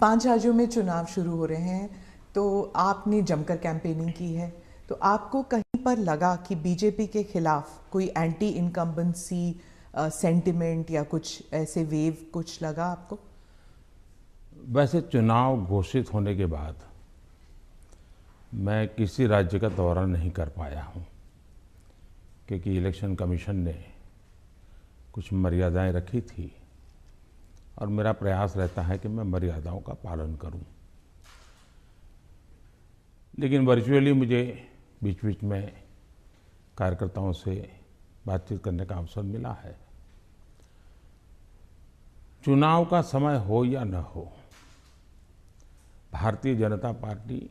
5 राज्यों में चुनाव शुरू हो रहे हैं, तो आपने जमकर कैंपेनिंग की है। तो आपको कहीं पर लगा कि बीजेपी के खिलाफ कोई एंटी इनकम्बेंसी सेंटिमेंट या कुछ ऐसे वेव कुछ लगा आपको? वैसे चुनाव घोषित होने के बाद मैं किसी राज्य का दौरा नहीं कर पाया हूं, क्योंकि इलेक्शन कमीशन ने कुछ मर्यादाएं रखी थी और मेरा प्रयास रहता है कि मैं मर्यादाओं का पालन करूं। लेकिन वर्चुअली मुझे बीच बीच में कार्यकर्ताओं से बातचीत करने का अवसर मिला है। चुनाव का समय हो या न हो, भारतीय जनता पार्टी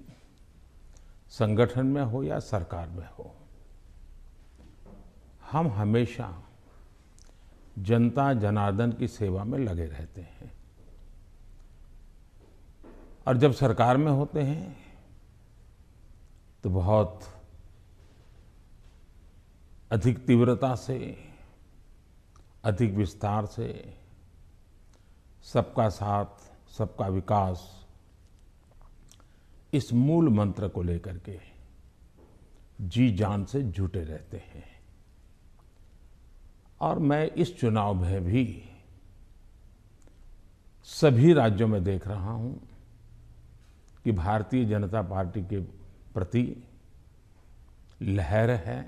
संगठन में हो या सरकार में हो, हम हमेशा जनता जनार्दन की सेवा में लगे रहते हैं। और जब सरकार में होते हैं तो बहुत अधिक तीव्रता से, अधिक विस्तार से सबका साथ, सबका विकास, इस मूल मंत्र को लेकर के जी जान से जुटे रहते हैं। और मैं इस चुनाव में भी सभी राज्यों में देख रहा हूं कि भारतीय जनता पार्टी के प्रति लहर है।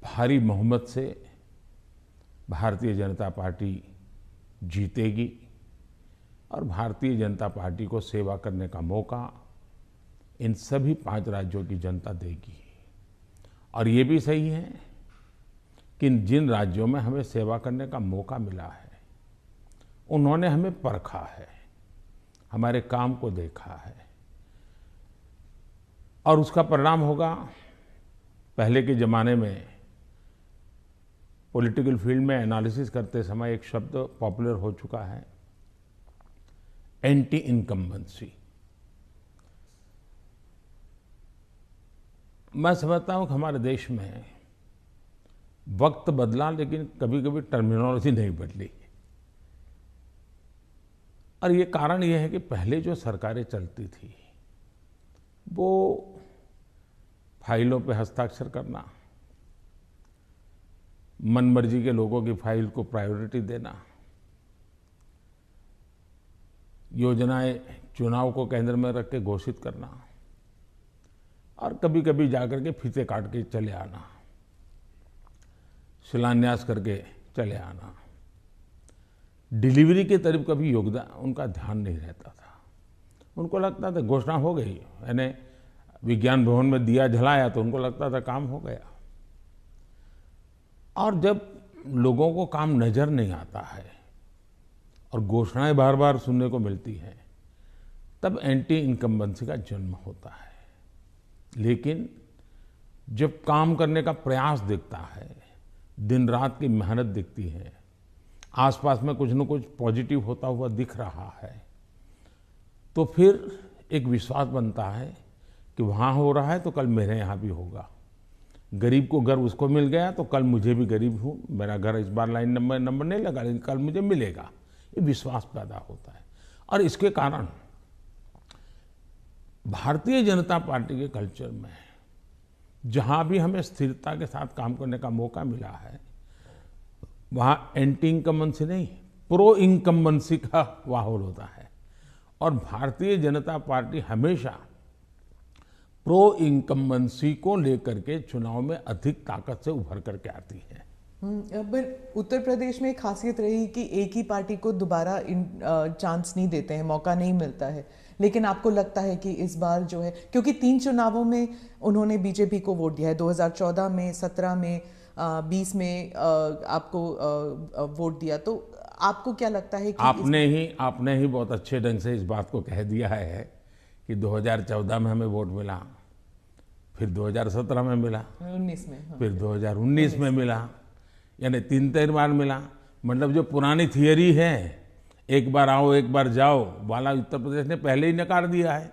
भारी बहुमत से भारतीय जनता पार्टी जीतेगी और भारतीय जनता पार्टी को सेवा करने का मौका इन सभी 5 राज्यों की जनता देगी। और ये भी सही है कि जिन राज्यों में हमें सेवा करने का मौका मिला है, उन्होंने हमें परखा है, हमारे काम को देखा है और उसका परिणाम होगा। पहले के ज़माने में पॉलिटिकल फील्ड में एनालिसिस करते समय एक शब्द पॉपुलर हो चुका है, एंटी इनकम्बेंसी। मैं समझता हूं कि हमारे देश में वक्त बदला, लेकिन कभी कभी टर्मिनोलॉजी नहीं बदली। और ये कारण ये है कि पहले जो सरकारें चलती थी वो फाइलों पे हस्ताक्षर करना, मनमर्जी के लोगों की फाइल को प्रायोरिटी देना, योजनाएं चुनाव को केंद्र में रख के घोषित करना और कभी कभी जाकर के फीते काट के चले आना, शिलान्यास करके चले आना। डिलीवरी की तरफ कभी योगदान उनका ध्यान नहीं रहता था। उनको लगता था घोषणा हो गई, यानी विज्ञान भवन में दिया जलाया तो उनको लगता था काम हो गया। और जब लोगों को काम नजर नहीं आता है और घोषणाएं बार बार सुनने को मिलती हैं, तब एंटी इनकम्बेंसी का जन्म होता है। लेकिन जब काम करने का प्रयास दिखता है, दिन रात की मेहनत दिखती है, आसपास में कुछ न कुछ पॉजिटिव होता हुआ दिख रहा है, तो फिर एक विश्वास बनता है कि वहाँ हो रहा है तो कल मेरे यहाँ भी होगा। गरीब को घर उसको मिल गया तो कल मुझे भी गरीब हूँ, मेरा घर इस बार लाइन नंबर नहीं लगा लेकिन कल मुझे मिलेगा। ये विश्वास पैदा होता है। और इसके कारण भारतीय जनता पार्टी के कल्चर में जहाँ भी हमें स्थिरता के साथ काम करने का मौका मिला है, वहाँ एंटी इनकम्बेंसी नहीं, प्रो इनकम्बेंसी का माहौल होता है। और भारतीय जनता पार्टी हमेशा प्रो इनकम्बेंसी को लेकर के चुनाव में अधिक ताकत से उभर करके आती है। पर उत्तर प्रदेश में एक खासियत रही कि एक ही पार्टी को दोबारा चांस नहीं देते हैं, मौका नहीं मिलता है। लेकिन आपको लगता है कि इस बार जो है, क्योंकि 3 चुनावों में उन्होंने बीजेपी को वोट दिया है, 2014 में, 17 में, 20 में आपको वोट दिया, तो आपको क्या लगता है कि आपने ही बहुत अच्छे ढंग से इस बात को कह दिया है कि 2014 में हमें वोट मिला, फिर 2017 में मिला, 19 में, हाँ, फिर 2019 में मिला, यानी 3 बार मिला। मतलब जो पुरानी थियरी है, एक बार आओ एक बार जाओ वाला, उत्तर प्रदेश ने पहले ही नकार दिया है।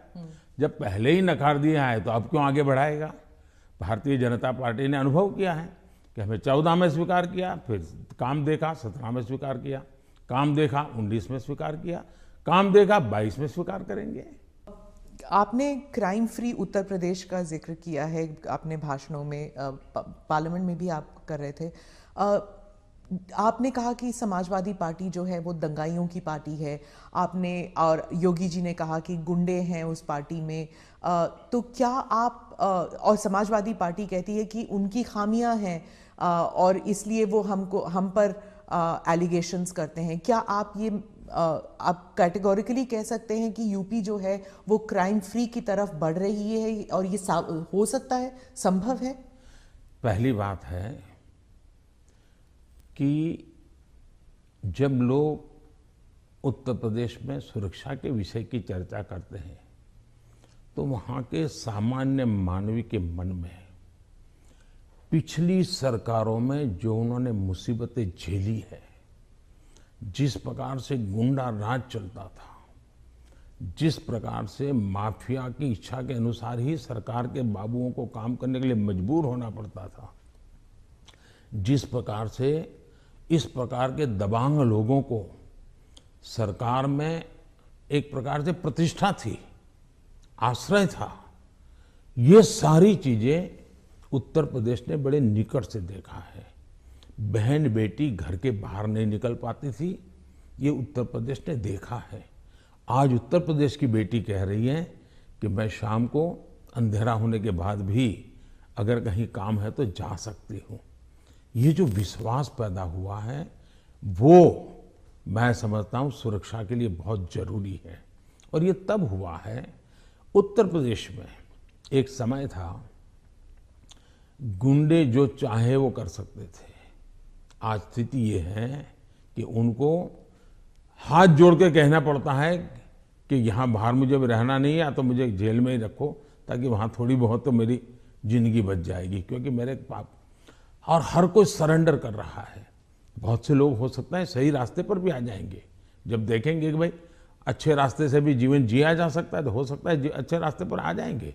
जब पहले ही नकार दिया है तो अब क्यों आगे बढ़ाएगा? भारतीय जनता पार्टी ने अनुभव किया है कि हमें 14 में स्वीकार किया, फिर काम देखा 17 में स्वीकार किया, काम देखा 19 में स्वीकार किया, काम देखा 22 में स्वीकार करेंगे। आपने क्राइम फ्री उत्तर प्रदेश का जिक्र किया है आपने भाषणों में, पार्लियामेंट में भी आप कर रहे थे। आपने कहा कि समाजवादी पार्टी जो है वो दंगाइयों की पार्टी है, आपने और योगी जी ने कहा कि गुंडे हैं उस पार्टी में। तो क्या आप और समाजवादी पार्टी कहती है कि उनकी खामियां हैं और इसलिए वो हम पर एलिगेशंस करते हैं। क्या आप ये आप कैटेगोरिकली कह सकते हैं कि यूपी जो है वो क्राइम फ्री की तरफ बढ़ रही है और ये हो सकता है, संभव है? पहली बात है कि जब लोग उत्तर प्रदेश में सुरक्षा के विषय की चर्चा करते हैं तो वहाँ के सामान्य मानवी के मन में पिछली सरकारों में जो उन्होंने मुसीबतें झेली है, जिस प्रकार से गुंडा राज चलता था, जिस प्रकार से माफिया की इच्छा के अनुसार ही सरकार के बाबुओं को काम करने के लिए मजबूर होना पड़ता था, जिस प्रकार से इस प्रकार के दबांग लोगों को सरकार में एक प्रकार से प्रतिष्ठा थी, आश्रय था, ये सारी चीजें उत्तर प्रदेश ने बड़े निकट से देखा है। बहन बेटी घर के बाहर नहीं निकल पाती थी, ये उत्तर प्रदेश ने देखा है। आज उत्तर प्रदेश की बेटी कह रही है कि मैं शाम को अंधेरा होने के बाद भी अगर कहीं काम है तो जा सकती हूँ। ये जो विश्वास पैदा हुआ है वो मैं समझता हूँ सुरक्षा के लिए बहुत जरूरी है। और ये तब हुआ है, उत्तर प्रदेश में एक समय था गुंडे जो चाहे वो कर सकते थे। आज स्थिति ये है कि उनको हाथ जोड़ के कहना पड़ता है कि यहाँ बाहर मुझे रहना नहीं है, या तो मुझे जेल में ही रखो ताकि वहाँ थोड़ी बहुत तो मेरी जिंदगी बच जाएगी, क्योंकि मेरे पाप। और हर कोई सरेंडर कर रहा है। बहुत से लोग हो सकता है सही रास्ते पर भी आ जाएंगे, जब देखेंगे कि भाई अच्छे रास्ते से भी जीवन जिया जा सकता है तो हो सकता है अच्छे रास्ते पर आ जाएंगे।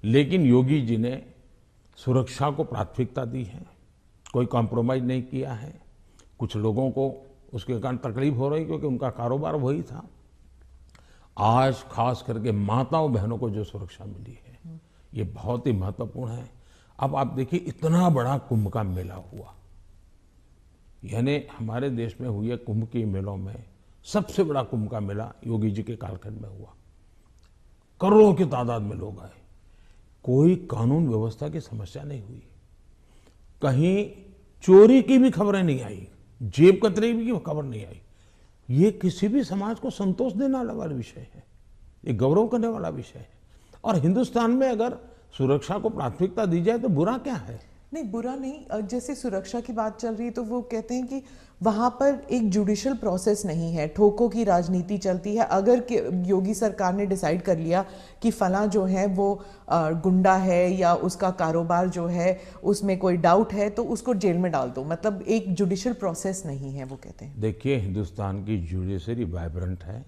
लेकिन योगी जी ने सुरक्षा को प्राथमिकता दी है, कोई कॉम्प्रोमाइज नहीं किया है। कुछ लोगों को उसके कारण तकलीफ हो रही क्योंकि उनका कारोबार वही था। आज खास करके माताओं बहनों को जो सुरक्षा मिली है ये बहुत ही महत्वपूर्ण है। अब आप देखिए इतना बड़ा कुंभ का मेला हुआ, यानी हमारे देश में हुए कुंभ के मेलों में सबसे बड़ा कुंभ का मेला योगी जी के कालखंड में हुआ। करोड़ों की तादाद में लोग आए, कोई कानून व्यवस्था की समस्या नहीं हुई, कहीं चोरी की भी खबरें नहीं आई, जेब कतरे की खबर नहीं आई। ये किसी भी समाज को संतोष देने वाला विषय है, ये गौरव करने वाला विषय है। और हिंदुस्तान में अगर सुरक्षा को प्राथमिकता दी जाए तो बुरा क्या है? नहीं, बुरा नहीं। जैसे सुरक्षा की बात चल रही है तो वो कहते हैं कि वहां पर एक जुडिशियल प्रोसेस नहीं है, ठोकों की राजनीति चलती है। अगर योगी सरकार ने डिसाइड कर लिया कि फला जो है वो गुंडा है या उसका कारोबार जो है उसमें कोई डाउट है तो उसको जेल में डाल दो, मतलब एक जुडिशियल प्रोसेस नहीं है, वो कहते हैं। देखिए, हिंदुस्तान की जुडिशरी वाइब्रेंट है,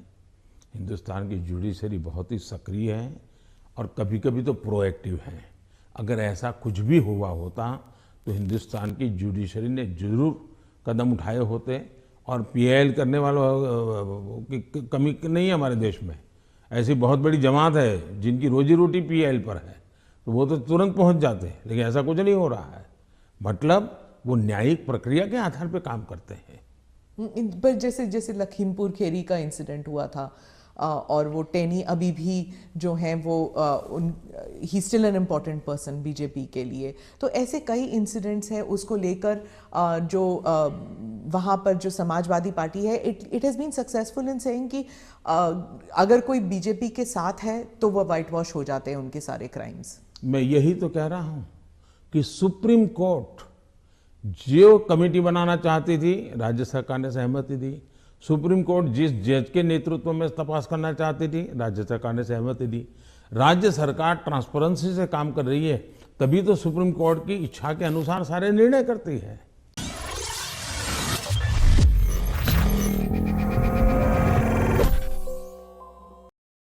हिंदुस्तान की जुडिशरी बहुत ही सक्रिय है और कभी कभी तो प्रोएक्टिव है। अगर ऐसा कुछ भी हुआ होता तो हिंदुस्तान की जुडिशरी ने जरूर कदम उठाए होते। और पीआईएल करने वालों की कमी नहीं है हमारे देश में, ऐसी बहुत बड़ी जमात है जिनकी रोजी रोटी पीआईएल पर है, तो वो तो तुरंत पहुंच जाते हैं। लेकिन ऐसा कुछ नहीं हो रहा है, मतलब वो न्यायिक प्रक्रिया के आधार पर काम करते हैं। पर जैसे जैसे लखीमपुर खेरी का इंसिडेंट हुआ था और वो टेनी अभी भी जो हैं वो he still an important person BJP के लिए। तो ऐसे कई इंसिडेंट्स हैं, उसको लेकर जो वहाँ पर जो समाजवादी पार्टी है it has been successful in saying कि अगर कोई बीजेपी के साथ है तो वह वाइट वॉश हो जाते हैं उनके सारे क्राइम्स। मैं यही तो कह रहा हूँ कि सुप्रीम कोर्ट जो कमेटी बनाना चाहती थी राज्य सरकार ने सहमति दी, सुप्रीम कोर्ट जिस जज के नेतृत्व में तपास करना चाहती थी राज्य सरकार ने सहमति दी। राज्य सरकार ट्रांसपेरेंसी से काम कर रही है, तभी तो सुप्रीम कोर्ट की इच्छा के अनुसार सारे निर्णय करती है।